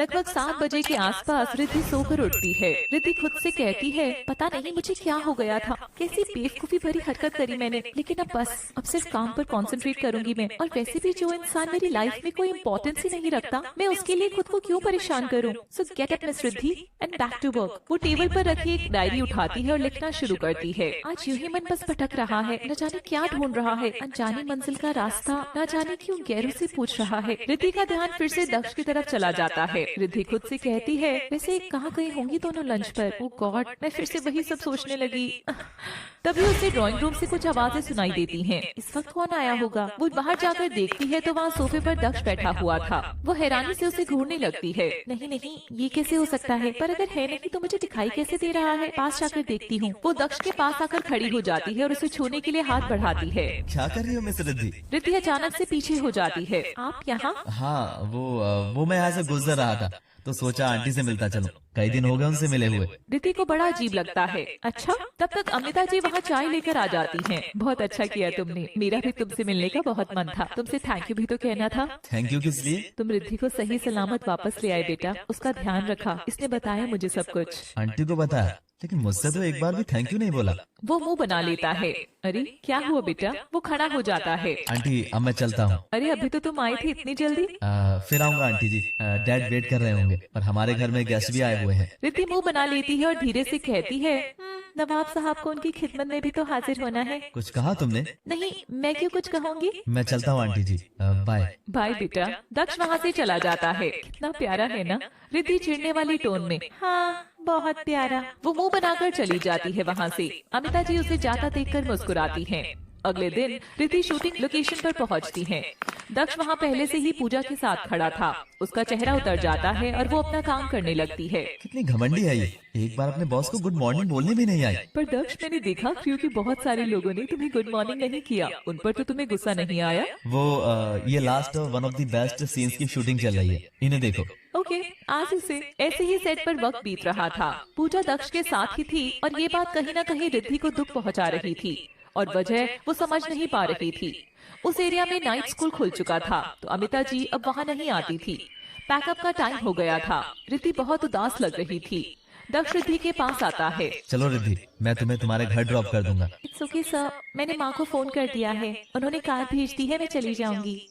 लगभग 7 बजे के आसपास रिद्धि सोकर उठती है। रिद्धि खुद से कहती है, पता नहीं मुझे क्या हो गया था, कैसी बेवकूफी भरी हरकत करी मैंने, लेकिन अब सिर्फ काम पर कंसंट्रेट करूंगी मैं। और वैसे भी जो इंसान मेरी लाइफ में कोई इम्पोर्टेंस ही नहीं रखता, मैं उसके लिए खुद को क्यों परेशान करूं। So get up miss Riddhi and back to work. वो टेबल पर रखी एक डायरी उठाती है और लिखना शुरू करती है। आज यूं ही मन बस भटक रहा है, न जाने क्या ढूंढ रहा है, अनजानी मंजिल का रास्ता न जाने क्यों गैरों से पूछ रहा है। रिद्धि का ध्यान फिर से दक्ष की तरफ चला जाता है। रिद्धि खुद से कहती है, वैसे कहाँ गई होंगी दोनों लंच पर। ओ गॉड, मैं फिर से वही सब सोचने लगी। तभी उसे ड्राइंग रूम से कुछ आवाजें सुनाई देती हैं। इस वक्त कौन आया होगा। वो बाहर जाकर देखती है तो वहाँ सोफे पर दक्ष बैठा हुआ था। वो हैरानी से उसे घूरने लगती है। नहीं नहीं, ये कैसे हो सकता है, पर अगर है नहीं तो मुझे दिखाई कैसे दे रहा है। पास जाकर देखती हूँ। वो दक्ष के पास आकर खड़ी हो जाती है और उसे छूने के लिए हाथ बढ़ाती है। क्या कर रही हो मिस रिद्धि? रिद्धि अचानक से पीछे हो जाती है। आप यहाँ? हाँ, वो मैं यहाँ से गुजर रहा था तो सोचा आंटी से मिलता चलो, कई दिन हो गए उनसे मिले हुए। रिद्धि को बड़ा अजीब लगता है। अच्छा, तब तक अमिता जी वहाँ चाय लेकर आ जाती हैं। बहुत अच्छा किया तुमने, मेरा भी तुमसे मिलने का बहुत मन था। तुमसे थैंक यू भी तो कहना था। थैंक यू किस लिए? तुम रिद्धि को सही सलामत वापस ले आए बेटा, उसका ध्यान रखा, इसने बताया मुझे सब कुछ। आंटी को बताया, लेकिन मुझसे तो एक बार भी थैंक यू नहीं बोला। वो मुंह बना लेता है। अरे क्या हुआ बेटा? वो खड़ा हो जाता है। आंटी अब मैं चलता हूँ। अरे अभी तो तुम आए थे इतनी जल्दी। फिर आऊंगा आंटी जी, डैड वेट कर रहे होंगे और हमारे घर में गेस्ट भी आए हुए हैं। रिद्धि मुंह बना लेती है और धीरे से कहती है, नवाब साहब को उनकी खिदमत में भी तो हाजिर होना है। कुछ कहा तुमने? नहीं, मैं क्यों कुछ कहूँगी। मैं चलता हूँ आंटी जी, बाय। बाय बेटा। दक्ष वहाँ से चला जाता है। कितना प्यारा है ना। रिद्धि चिढ़ने वाली टोन में, हाँ बहुत प्यारा। वो मुंह बनाकर चली जाती है वहाँ से। अमिता जी उसे जाता देखकर मुस्कुराती हैं। अगले दिन रिद्धि शूटिंग लोकेशन पर पहुँचती है। दक्ष वहाँ पहले से ही पूजा के साथ खड़ा था। उसका चेहरा उतर जाता है और वो अपना काम करने लगती है। कितनी घमंडी है ये, एक बार अपने बॉस को गुड मॉर्निंग बोलने भी नहीं आई। पर दक्ष, मैंने देखा क्योंकि बहुत सारे लोगों ने तुम्हें गुड मॉर्निंग नहीं किया, उन पर तो तुम्हें गुस्सा नहीं आया। वो ये last one of the best scenes की शूटिंग चल रही है, इन्हें देखो। ओके, आज से ऐसे ही सेट पर वक्त बीत रहा था। पूजा दक्ष के साथ ही थी और ये बात कहीं न कहीं रिद्धि को दुख पहुंचा रही थी और वजह वो समझ नहीं पा रही थी। उस एरिया में नाइट स्कूल खुल चुका था तो अमिता जी अब वहाँ नहीं आती थी। पैकअप का टाइम हो गया था। रिद्धि बहुत उदास लग रही थी। दक्ष रिद्धि के पास आता है। चलो रिद्धि, मैं तुम्हें तुम्हारे घर ड्रॉप कर दूंगा। इट्स ओके सर, मैंने माँ को फोन कर दिया है, उन्होंने कार भेज दी है, मैं चली जाऊंगी।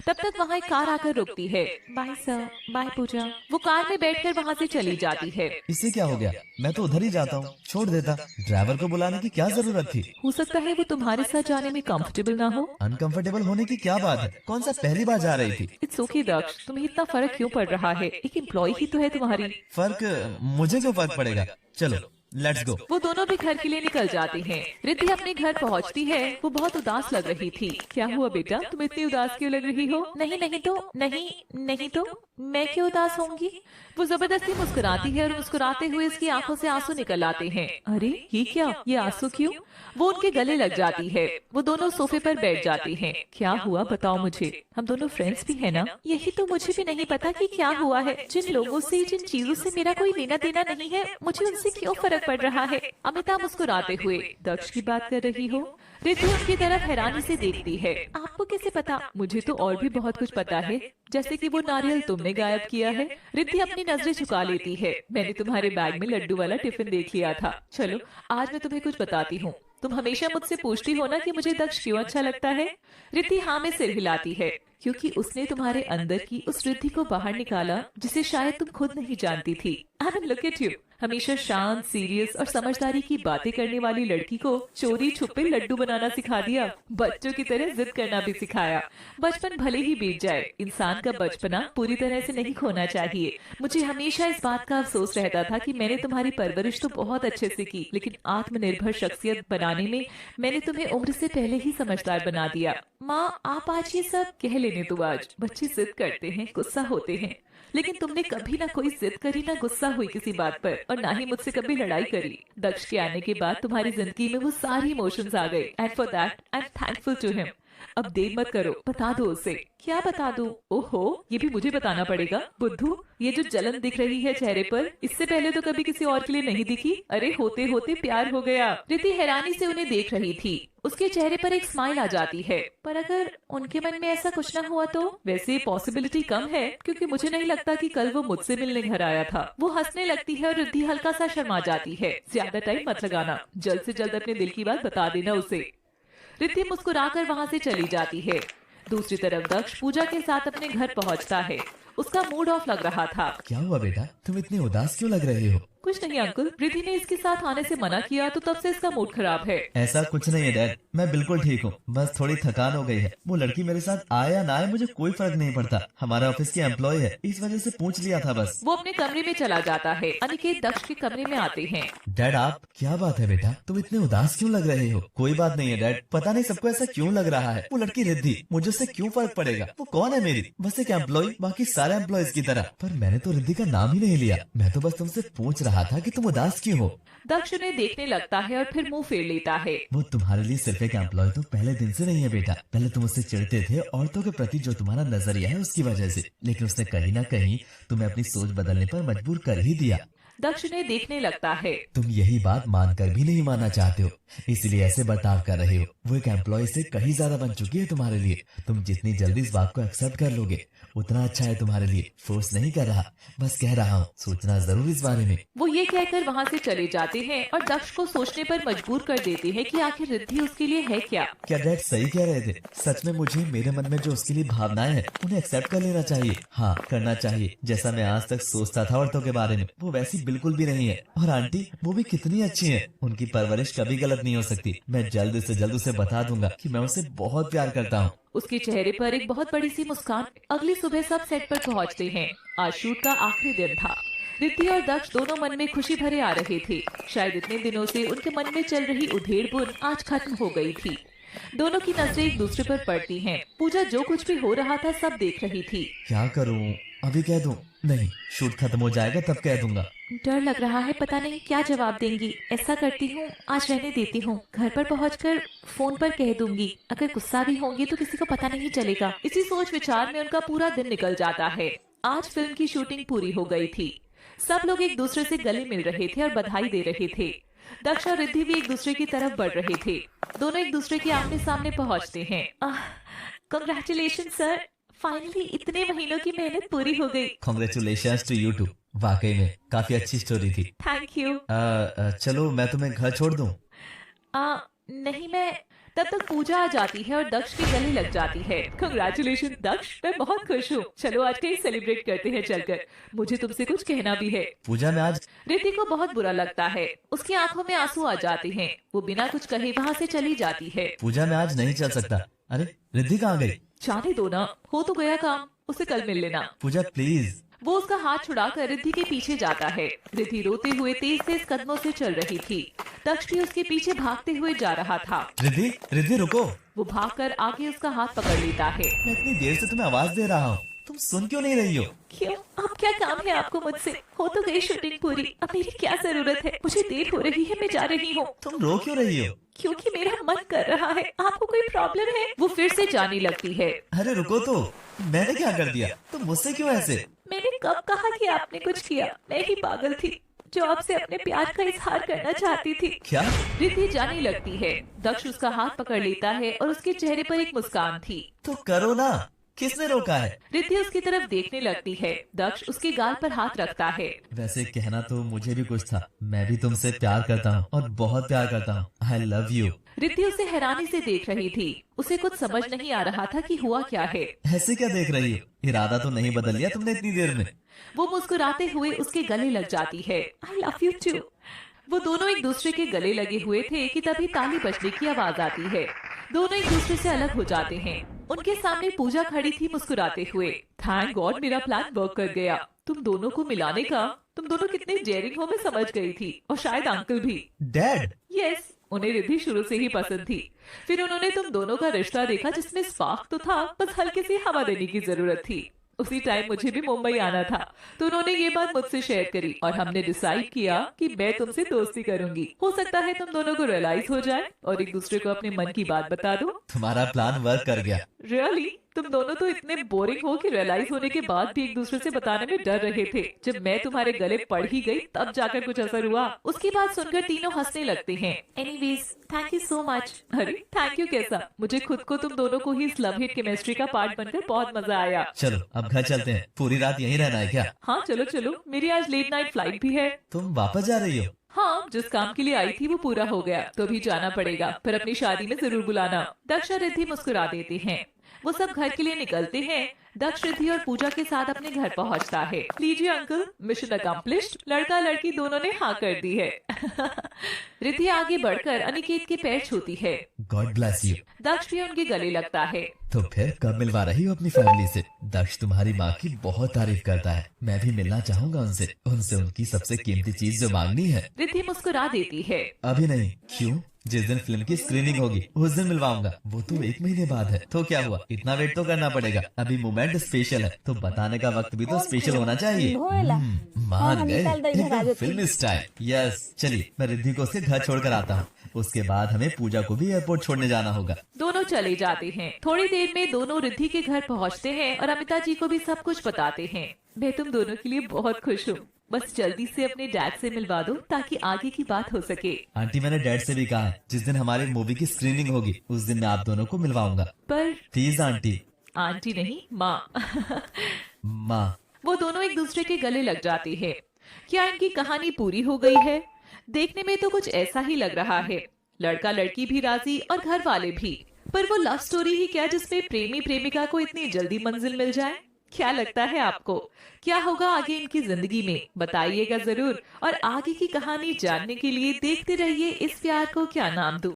तब तक वहाँ एक कार आकर रुकती है। बाय सर, बाय पूजा। वो कार में बैठकर वहाँ से चली जाती है। इससे क्या हो गया, मैं तो उधर ही जाता हूँ, छोड़ देता। ड्राइवर को बुलाने की क्या जरूरत थी? हो सकता है वो तुम्हारे साथ जाने में कंफर्टेबल ना हो। अनकंफर्टेबल होने की क्या बात है, कौन सा पहली बार जा रही थी। इट्स ओके दक्ष, तुम्हें इतना फर्क क्यों पड़ रहा है, एक एम्प्लॉय ही तो है तुम्हारी। फर्क मुझे क्यों फर्क पड़ेगा, चलो लेट्स गो। वो दोनों भी घर के लिए निकल जाती हैं। रिद्धि अपने घर पहुंचती है। वो बहुत उदास लग रही थी। क्या हुआ बेटा, तुम इतनी उदास क्यों लग रही हो? नहीं तो मैं क्यों उदास होंगी? वो जबरदस्ती मुस्कुराती है और मुस्कुराते हुए इसकी आंखों से आंसू निकल आते हैं। अरे ये क्या, ये आंसू क्यों? वो उनके गले लग जाती है। वो दोनों सोफे पर बैठ जाती हैं। क्या हुआ बताओ मुझे, हम दोनों फ्रेंड्स भी है ना? यही तो मुझे भी नहीं पता कि क्या हुआ है। जिन लोगों से, जिन चीजों से मेरा कोई लेना देना नहीं है, मुझे उनसे क्यों फर्क पड़ रहा है? अमिता मुस्कुराते हुए, दक्ष की बात कर रही हो? रिद्धि उनकी तरफ हैरानी से देखती है। आपको कैसे पता? मुझे तो और भी बहुत कुछ पता है, जैसे कि वो नारियल तुमने गायब किया है। रिद्धि अपनी नजरें झुका लेती है। मैंने तुम्हारे बैग में लड्डू वाला टिफिन देख लिया था। चलो आज मैं तुम्हें कुछ बताती हूँ। तुम हमेशा मुझसे पूछती हो ना कि मुझे दक्ष क्यों अच्छा लगता है। रिद्धि हाँ में सिर हिलाती है। क्योंकि उसने तुम्हारे अंदर की उस रिद्धि को बाहर निकाला जिसे शायद तुम खुद नहीं जानती थी। I mean look at you, हमेशा शांत, सीरियस और समझदारी की बातें करने वाली लड़की को चोरी छुपे लड्डू बनाना सिखा दिया। बच्चों की तरह जिद करना भी सिखाया। बचपन भले ही बीत जाए, इंसान का बचपना पूरी तरह से नहीं खोना चाहिए। मुझे हमेशा इस बात का अफसोस रहता था कि मैंने तुम्हारी परवरिश तो बहुत अच्छे से की, लेकिन आत्मनिर्भर शख्सियत बनाने में मैंने तुम्हें उम्र से पहले ही समझदार बना दिया। माँ आप आज ये सब कह लेने दो। आज बच्चे जिद करते हैं, गुस्सा होते हैं, लेकिन तुमने कभी ना कोई जिद करी, ना गुस्सा हुई किसी बात पर, और ना ही मुझसे कभी लड़ाई करी। दक्ष के आने के बाद तुम्हारी जिंदगी में वो सारी इमोशंस आ गए, and for that I am thankful to him. अब देर मत करो, बता दो उसे। क्या बता दूं? ओहो, ये भी मुझे बताना पड़ेगा। बुद्धू, ये जो जलन दिख रही है चेहरे पर, इससे पहले तो कभी किसी और के लिए नहीं दिखी। अरे होते होते प्यार हो गया। रिद्धि हैरानी से उन्हें देख रही थी। उसके चेहरे पर एक स्माइल आ जाती है। पर अगर उनके मन में ऐसा कुछ न हुआ तो? वैसे पॉसिबिलिटी कम है, क्योंकि मुझे नहीं लगता कि कल वो मुझसे मिलने घर आया था। वो हंसने लगती है और रिद्धि हल्का सा शर्मा जाती है। ज्यादा टाइम मत लगाना, जल्द से जल्द अपने दिल की बात बता देना उसे। रिद्धि मुस्कुराकर वहाँ से चली जाती है। दूसरी तरफ दक्ष पूजा के साथ अपने घर पहुँचता है। उसका मूड ऑफ लग रहा था। क्या हुआ बेटा, तुम इतनी उदास क्यों लग रहे हो? कुछ नहीं अंकल, रिद्धि ने इसके साथ आने से मना किया तो तब से इसका मूड खराब है। ऐसा कुछ नहीं है डैड, मैं बिल्कुल ठीक हूँ। बस थोड़ी थकान हो गई है। वो लड़की मेरे साथ आए या ना आए मुझे कोई फर्क नहीं पड़ता। हमारा ऑफिस की एम्प्लॉय है, इस वजह से पूछ लिया था बस। वो अपने कमरे में चला जाता है। अनिकेत दक्ष के कमरे में आते हैं। डैड आप, क्या बात है बेटा, तुम इतने उदास क्यों लग रहे हो? कोई बात नहीं है डैड, पता नहीं सबको ऐसा क्यों लग रहा है। वो लड़की रिद्धि, मुझे उससे क्यों फर्क पड़ेगा? वो कौन है मेरी? बस एक एम्प्लॉय, बाकी सारे एम्प्लॉयज की तरह। पर मैंने तो रिद्धि का नाम ही नहीं लिया। मैं तो बस तुमसे पूछ रहा था कि तुम उदास क्यों हो। दक्ष उन्हें देखने लगता है और फिर मुंह फेर लेता है। वो तुम्हारे लिए सिर्फ एक एम्प्लॉय तो पहले दिन से नहीं है बेटा। पहले तुम उससे चिढ़ते थे औरतों के प्रति जो तुम्हारा नजरिया है उसकी वजह से, लेकिन उसने कहीं ना कहीं तुम्हें अपनी सोच बदलने पर मजबूर कर ही दिया। दक्ष उन्हें देखने लगता है। तुम यही बात मानकर भी नहीं मानना चाहते हो, इसलिए ऐसे बर्ताव कर रहे हो। वो एक एम्प्लॉय से कहीं ज्यादा बन चुकी है तुम्हारे लिए। तुम जितनी जल्दी इस बात को एक्सेप्ट कर लोगे उतना अच्छा है तुम्हारे लिए। फोर्स नहीं कर रहा, बस कह रहा हूँ, सोचना जरूर इस बारे में। वो ये कहकर वहाँ से चले जाते हैं और दक्ष को सोचने पर मजबूर कर देते हैं कि आखिर रिद्धि उसके लिए है क्या। क्या डैड सही कह रहे थे? सच में मुझे मेरे मन में जो उसके लिए भावनाएं हैं उन्हें एक्सेप्ट कर लेना चाहिए। हाँ, करना चाहिए। जैसा मैं आज तक सोचता था औरतों के बारे में, वो वैसी बिल्कुल भी नहीं है। और आंटी, वो भी कितनी अच्छी है। उनकी परवरिश कभी गलत नहीं हो सकती। मैं जल्द से जल्द उसे बता दूंगा कि मैं उसे बहुत प्यार करता हूँ। उसके चेहरे पर एक बहुत बड़ी सी मुस्कान। अगली सुबह सब सेट पर पहुँचते हैं। आज शूट का आखिरी दिन था। रिद्धि और दक्ष दोनों मन में खुशी भरे आ रहे थे। शायद इतने दिनों से उनके मन में चल रही उधेड़-बुन आज खत्म हो गई थी। दोनों की नजरें एक दूसरे पर पड़ती हैं। पूजा जो कुछ भी हो रहा था सब देख रही थी। क्या करूँ, अभी कह दूं? नहीं, शूट खत्म हो जाएगा तब कह दूंगा। डर लग रहा है, पता नहीं क्या जवाब देंगी। ऐसा करती हूँ, आज रहने देती हूँ। घर पर पहुँचकर फोन पर कह दूंगी। अगर गुस्सा भी होंगी तो किसी को पता नहीं चलेगा। इसी सोच विचार में उनका पूरा दिन निकल जाता है। आज फिल्म की शूटिंग पूरी हो गई थी। सब लोग एक दूसरे से गले मिल रहे थे और बधाई दे रहे थे। दक्ष और रिद्धि भी एक दूसरे की तरफ बढ़ रहे थे। दोनों एक दूसरे के आमने सामने पहुँचते हैं। कांग्रेचुलेशन सर, फाइनली इतने महीनों की मेहनत पूरी हो गई। Congratulations to you too. वाकई में काफी अच्छी स्टोरी थी। Thank you. चलो मैं तुम्हें घर छोड़ दूं? नहीं, मैं तब तक पूजा आ जाती है और दक्ष की गले लग जाती है। कांग्रेचुलेशन दक्ष, मैं बहुत खुश हूँ। चलो आज कहीं सेलिब्रेट करते हैं चलकर। मुझे तुमसे कुछ कहना भी है। पूजा में आज रिद्धि को बहुत बुरा लगता है। उसकी आंखों में आंसू आ जाते हैं। वो बिना कुछ कहे वहाँ से चली जाती है। पूजा में आज नहीं चल सकता। अरे रिद्धि कहाँ गई? जाने दो ना, हो तो गया काम। उसे कल मिल लेना। पूजा प्लीज। वो उसका हाथ छुड़ाकर रिद्धि के पीछे जाता है। रिद्धि रोते हुए तेज तेज कदमों से चल रही थी। दक्ष भी उसके पीछे भागते हुए जा रहा था। रिद्धि, रिद्धि रुको। वो भागकर आगे उसका हाथ पकड़ लेता है। मैं इतनी देर से तुम्हें आवाज दे रहा हूँ, तुम सुन क्यों नहीं रही हो? क्यों? अब क्या काम है आपको मुझसे? हो तो गई शूटिंग पूरी, अब मेरी क्या जरूरत है? मुझे देर हो रही है, मैं जा रही हूँ। तुम रो क्यों रही हो? क्योंकि मेरा मन कर रहा है। आपको कोई प्रॉब्लम है? वो फिर से जाने लगती है। अरे रुको तो, मैंने क्या कर दिया? तुम मुझसे क्यों ऐसे? मैंने कब कहा कि आपने कुछ किया? मैं ही पागल थी जो आपसे अपने प्यार का इजहार करना चाहती थी। क्या? रिद्धि जाने लगती है। दक्ष उसका हाथ पकड़ लेता है और उसके चेहरे पर एक मुस्कान थी। तो करो ना, किसने रोका है? रिद्धि उसकी तरफ देखने लगती है। दक्ष उसके गाल पर हाथ रखता है। वैसे कहना तो मुझे भी कुछ था। मैं भी तुमसे प्यार करता हूँ और बहुत प्यार करता हूँ। आई लव यू। रिद्धि उसे हैरानी से देख रही थी। उसे कुछ समझ नहीं आ रहा था कि हुआ क्या है। ऐसे क्या देख रही हो? इरादा तो नहीं बदल लिया तुमने इतनी देर में? वो मुस्कुराते हुए उसके गले लग जाती है। I love you too. वो दोनों एक दूसरे के गले लगे हुए थे कि तभी ताली बजने की आवाज आती है। दोनों एक दूसरे से अलग हो जाते हैं। उनके सामने पूजा खड़ी थी मुस्कुराते हुए। थैंक गॉड, मेरा प्लान वर्क कर गया। तुम दोनों को मिलाने का। तुम दोनों कितने डेयरिंग हो मैं समझ गई थी, और शायद अंकल भी। डैड? यस, उन्हें रिद्धि शुरू से ही पसंद थी। फिर उन्होंने तुम दोनों का रिश्ता देखा जिसमें स्पार्क तो था, बस हल्की सी हवा देने की जरूरत थी। उसी टाइम मुझे भी मुंबई आना था, तो उन्होंने ये बात मुझसे शेयर करी और हमने डिसाइड किया कि मैं तुमसे दोस्ती करूंगी। हो सकता है तुम दोनों को रियलाइज हो जाए और एक दूसरे को अपने मन की बात बता दो। तुम्हारा प्लान वर्क कर गया। रियली तुम दोनों तो इतने बोरिंग हो कि रियलाइज होने के बाद भी एक दूसरे से बताने में डर रहे थे। जब मैं तुम्हारे गले पड़ ही गई तब जाकर कुछ असर हुआ। उसकी बात सुनकर तीनों हंसने लगते हैं। Anyways thank you so much. अरे थैंक यू कैसा, मुझे खुद को तुम दोनों को ही इस लव हिट केमिस्ट्री का पार्ट बनकर बहुत मजा आया। चलो अब घर चलते हैं। पूरी रात यहीं रहना है क्या? हाँ चलो चलो, मेरी आज लेट नाइट फ्लाइट भी है। तुम वापस जा रही हो? हाँ, जिस काम के लिए आई थी वो पूरा हो गया, तो अभी जाना पड़ेगा, पर अपनी शादी में जरूर बुलाना। दक्ष और रिद्धि मुस्कुरा देते हैं। वो सब घर के लिए निकलते हैं। दक्ष रिद्धि और पूजा के साथ अपने घर पहुंचता है। लीजिए अंकल, मिशन अकम्प्लिश्ड। लड़का लड़की दोनों ने हाँ कर दी है। रिद्धि आगे बढ़कर अनिकेत के पैर छूती है। God bless you. दक्ष भी उनके गले लगता है। तो फिर कब मिलवा रही हो अपनी फैमिली से? दक्ष तुम्हारी माँ की बहुत तारीफ करता है। मैं भी मिलना चाहूँगा उनसे। उनसे उनकी सबसे कीमती चीज जो मांगनी है। रिद्धि मुस्कुरा देती है। अभी नहीं। क्यों? जिस दिन फिल्म की स्क्रीनिंग होगी उस दिन मिलवाऊंगा। वो तो 1 महीने बाद है। तो क्या हुआ, इतना वेट तो करना पड़ेगा। अभी मोमेंट स्पेशल है तो बताने का वक्त भी तो स्पेशल होना चाहिए। मान गए, एकदम फिल्म स्टाइल। यस, चलिए मैं रिद्धि को उसके घर छोड़कर आता हूँ। उसके बाद हमें पूजा को भी एयरपोर्ट छोड़ने जाना होगा। दोनों चले जाते हैं। थोड़ी देर में दोनों रिद्धि के घर पहुंचते हैं और अमिता जी को भी सब कुछ बताते हैं। मैं तुम दोनों के लिए बहुत खुश हूँ। बस जल्दी से अपने डैड से मिलवा दो ताकि आगे की बात हो सके। आंटी मैंने डैड से भी कहा है जिस दिन हमारी मूवी की स्क्रीनिंग होगी उस दिन मैं आप दोनों को मिलवाऊंगा। पर प्लीज आंटी। आंटी नहीं, माँ। माँ। वो दोनों एक दूसरे के गले लग जाते हैं। क्या इनकी कहानी पूरी हो गई है? देखने में तो कुछ ऐसा ही लग रहा है। लड़का लड़की भी राजी और घर वाले भी। पर वो लव स्टोरी ही क्या जिसमें प्रेमी प्रेमिका को इतनी जल्दी मंजिल मिल जाए? क्या लगता है आपको, क्या होगा आगे इनकी जिंदगी में? बताइएगा जरूर। और आगे की कहानी जानने के लिए देखते रहिए इस प्यार को क्या नाम दूं।